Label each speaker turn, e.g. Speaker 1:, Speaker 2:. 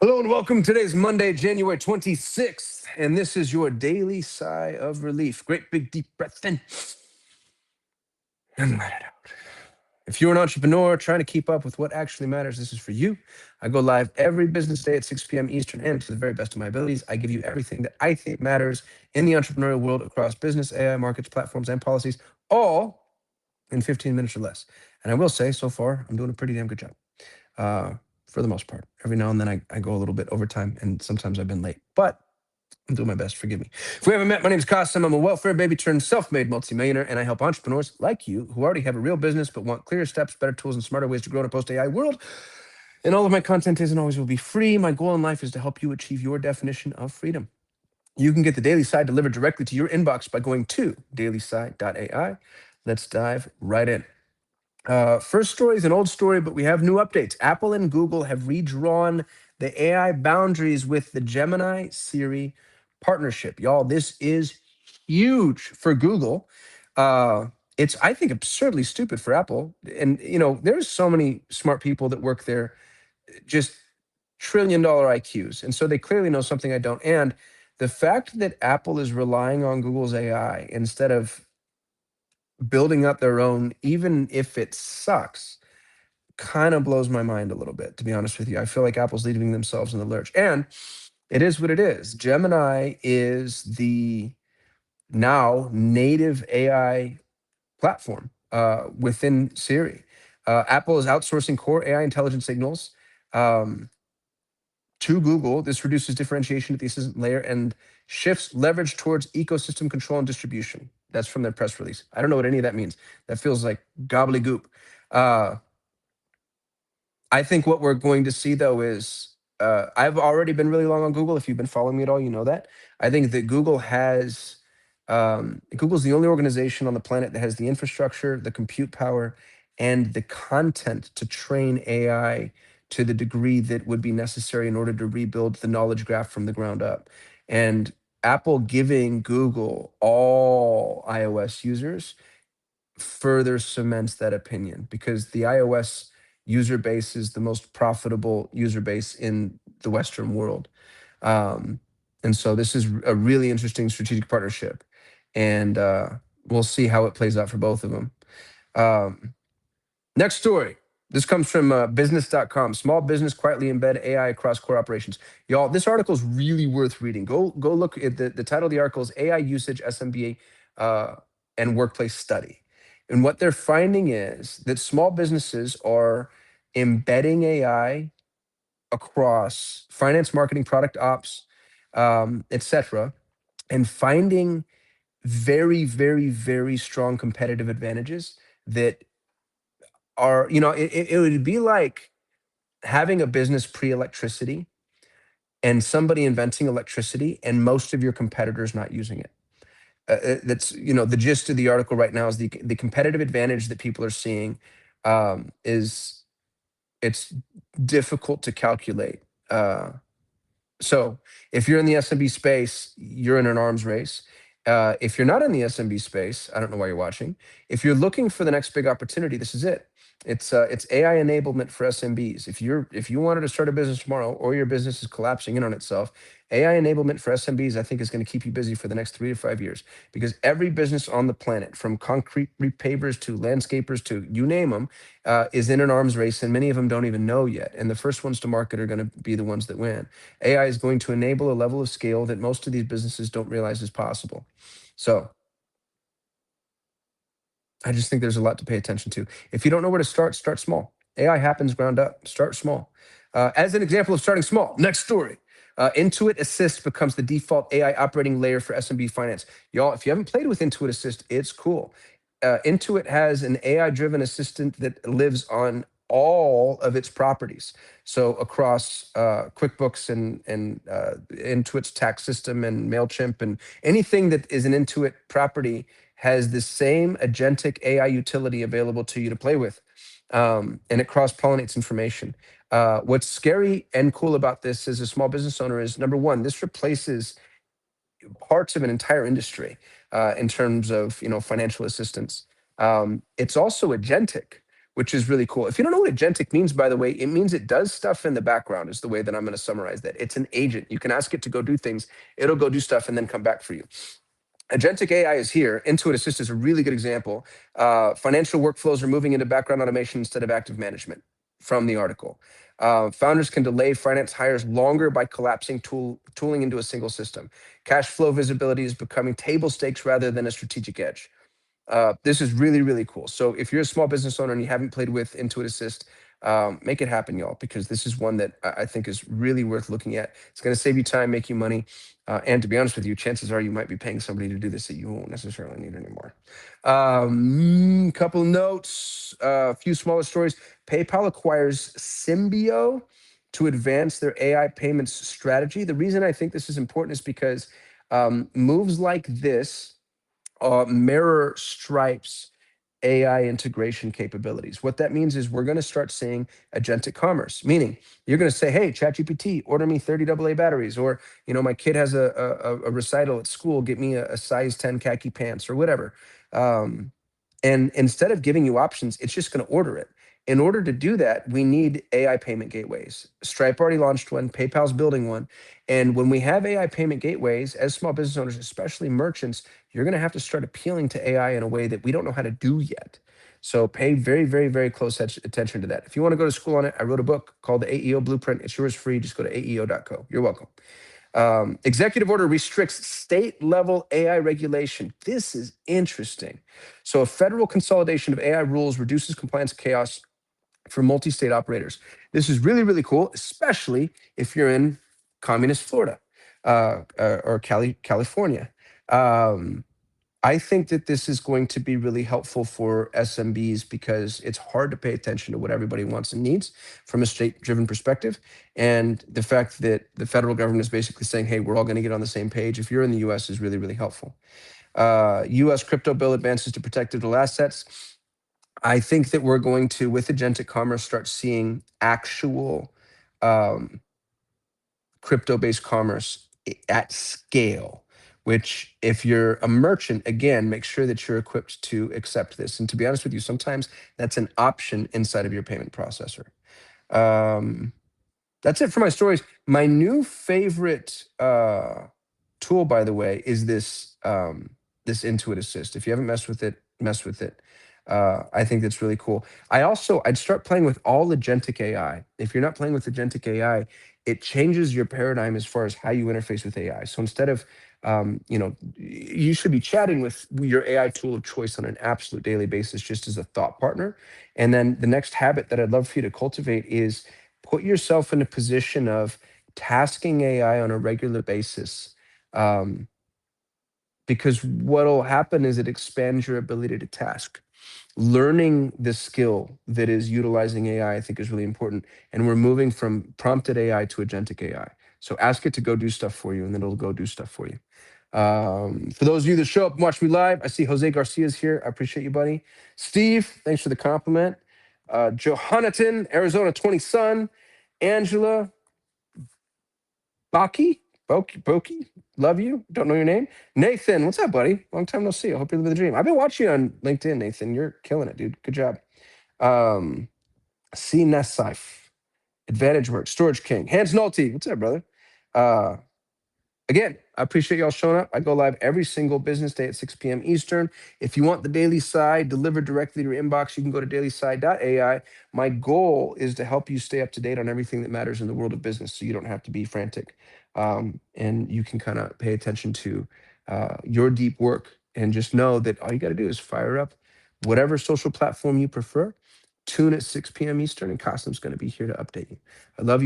Speaker 1: Hello and welcome. Today's Monday, January 26th, and this is your daily sigh of relief. Great big deep breath in and let it out. If you're an entrepreneur trying to keep up with what actually matters, this is for you. I go live every business day at 6 p.m. Eastern, and to the very best of my abilities, I give you everything that I think matters in the entrepreneurial world across business, AI, markets, platforms, and policies, all in 15 minutes or less. And I will say, so far, I'm doing a pretty damn good job. For the most part. Every now and then I go a little bit overtime, and sometimes I've been late, but I'm doing my best. Forgive me. If we haven't met, my name is Kasim. I'm a welfare baby turned self-made multimillionaire, and I help entrepreneurs like you who already have a real business but want clearer steps, better tools, and smarter ways to grow in a post-AI world. And all of my content is and always will be free. My goal in life is to help you achieve your definition of freedom. You can get the Daily Sigh delivered directly to your inbox by going to dailysigh.ai. Let's dive right in. First story is an old story, but we have new updates. Apple and Google have redrawn the AI boundaries with the Gemini Siri partnership. Y'all, this is huge for Google. It's, I think, absurdly stupid for Apple. And, there's so many smart people that work there, just trillion-dollar IQs. And so they clearly know something I don't. And the fact that Apple is relying on Google's AI instead of building up their own, even if it sucks, kind of blows my mind a little bit, to be honest with you. I feel like Apple's leaving themselves in the lurch. And it is what it is. Gemini is the now native AI platform within Siri. Apple is outsourcing core AI intelligence signals to Google. This reduces differentiation at the assistant layer and shifts leverage towards ecosystem control and distribution. That's from their press release. I don't know what any of that means. That feels like gobbledygook. I think what we're going to see, though, is I've already been really long on Google. If you've been following me at all, you know that. I think that Google's the only organization on the planet that has the infrastructure, the compute power, and the content to train AI to the degree that would be necessary in order to rebuild the knowledge graph from the ground up. And Apple giving Google all iOS users further cements that opinion, because the iOS user base is the most profitable user base in the Western world. And so this is a really interesting strategic partnership, and we'll see how it plays out for both of them. Next story. This comes from business.com. Small business quietly embed AI across core operations. Y'all, this article is really worth reading. Go look at the title of the article is AI Usage SMB and Workplace Study. And what they're finding is that small businesses are embedding AI across finance, marketing, product ops, etc., and finding very, very, very strong competitive advantages that are, it would be like having a business pre-electricity and somebody inventing electricity and most of your competitors not using it. That's, the gist of the article right now is the competitive advantage that people are seeing is it's difficult to calculate. So if you're in the SMB space, you're in an arms race. If you're not in the SMB space, I don't know why you're watching. If you're looking for the next big opportunity, this is it. It's AI enablement for SMBs. If you wanted to start a business tomorrow, or your business is collapsing in on itself, AI enablement for SMBs, I think, is going to keep you busy for the next 3 to 5 years, because every business on the planet, from concrete repavers to landscapers to you name them, is in an arms race, and many of them don't even know yet. And the first ones to market are going to be the ones that win. AI is going to enable a level of scale that most of these businesses don't realize is possible. So I just think there's a lot to pay attention to. If you don't know where to start small. AI happens ground up. Start small. As an example of starting small, next story. Intuit Assist becomes the default AI operating layer for SMB finance. Y'all, if you haven't played with Intuit Assist, it's cool. Intuit has an AI-driven assistant that lives on all of its properties. So across QuickBooks and Intuit's tax system and MailChimp and anything that is an Intuit property has the same agentic AI utility available to you to play with. And it cross-pollinates information. What's scary and cool about this as a small business owner is, number one, this replaces parts of an entire industry in terms of financial assistance. It's also agentic, which is really cool. If you don't know what agentic means, by the way, it means it does stuff in the background, is the way that I'm going to summarize that. It's an agent. You can ask it to go do things, it'll go do stuff and then come back for you. Agentic AI is here. Intuit Assist is a really good example. Financial workflows are moving into background automation instead of active management from the article. Founders can delay finance hires longer by collapsing tooling into a single system. Cash flow visibility is becoming table stakes rather than a strategic edge. This is really, really cool. So if you're a small business owner and you haven't played with Intuit Assist, make it happen, y'all, because this is one that I think is really worth looking at. It's going to save you time, make you money. And to be honest with you, chances are you might be paying somebody to do this that you won't necessarily need anymore. Couple notes, a few smaller stories. PayPal acquires Symbio to advance their AI payments strategy. The reason I think this is important is because moves like this mirror Stripe's AI integration capabilities. What that means is we're going to start seeing agentic commerce, meaning you're going to say, hey, ChatGPT, order me 30 AA batteries, or, my kid has a recital at school, get me a size 10 khaki pants or whatever. And instead of giving you options, it's just going to order it. In order to do that, we need AI payment gateways. Stripe already launched one, PayPal's building one. And when we have AI payment gateways, as small business owners, especially merchants, you're going to have to start appealing to AI in a way that we don't know how to do yet. So pay very, very, very close attention to that. If you want to go to school on it, I wrote a book called The AEO Blueprint. It's yours free. Just go to aeo.co. You're welcome. Executive order restricts state-level AI regulation. This is interesting. So a federal consolidation of AI rules reduces compliance chaos for multi-state operators. This is really, really cool, especially if you're in communist Florida or California. I think that this is going to be really helpful for SMBs because it's hard to pay attention to what everybody wants and needs from a state-driven perspective. And the fact that the federal government is basically saying, hey, we're all going to get on the same page, if you're in the US, is really, really helpful. US crypto bill advances to protect digital assets. I think that we're going to, with agentic commerce, start seeing actual crypto-based commerce at scale, which if you're a merchant, again, make sure that you're equipped to accept this. And to be honest with you, sometimes that's an option inside of your payment processor. That's it for my stories. My new favorite tool, by the way, is this Intuit Assist. If you haven't messed with it, mess with it. I think that's really cool. I'd start playing with all agentic AI. If you're not playing with agentic AI, it changes your paradigm as far as how you interface with AI. So instead of, you should be chatting with your AI tool of choice on an absolute daily basis, just as a thought partner. And then the next habit that I'd love for you to cultivate is put yourself in a position of tasking AI on a regular basis. Because what'll happen is it expands your ability to task. Learning the skill that is utilizing AI, I think, is really important. And we're moving from prompted AI to agentic AI. So ask it to go do stuff for you, and then it'll go do stuff for you. For those of you that show up and watch me live, I see Jose Garcia's here. I appreciate you, buddy. Steve, thanks for the compliment. Johannatan, Arizona 20 Sun. Angela Boki, love you. Don't know your name. Nathan, what's up, buddy? Long time no see. I hope you're living the dream. I've been watching you on LinkedIn, Nathan. You're killing it, dude. Good job. C Nassif, Advantage Work, Storage King, Hans Nolte. What's up, brother? Again, I appreciate y'all showing up. I go live every single business day at 6 p.m. Eastern. If you want the Daily Sigh delivered directly to your inbox, you can go to dailysigh.ai. My goal is to help you stay up to date on everything that matters in the world of business so you don't have to be frantic. And you can kind of pay attention to your deep work and just know that all you got to do is fire up whatever social platform you prefer, tune at 6 p.m. Eastern, and Costum's going to be here to update you. I love you.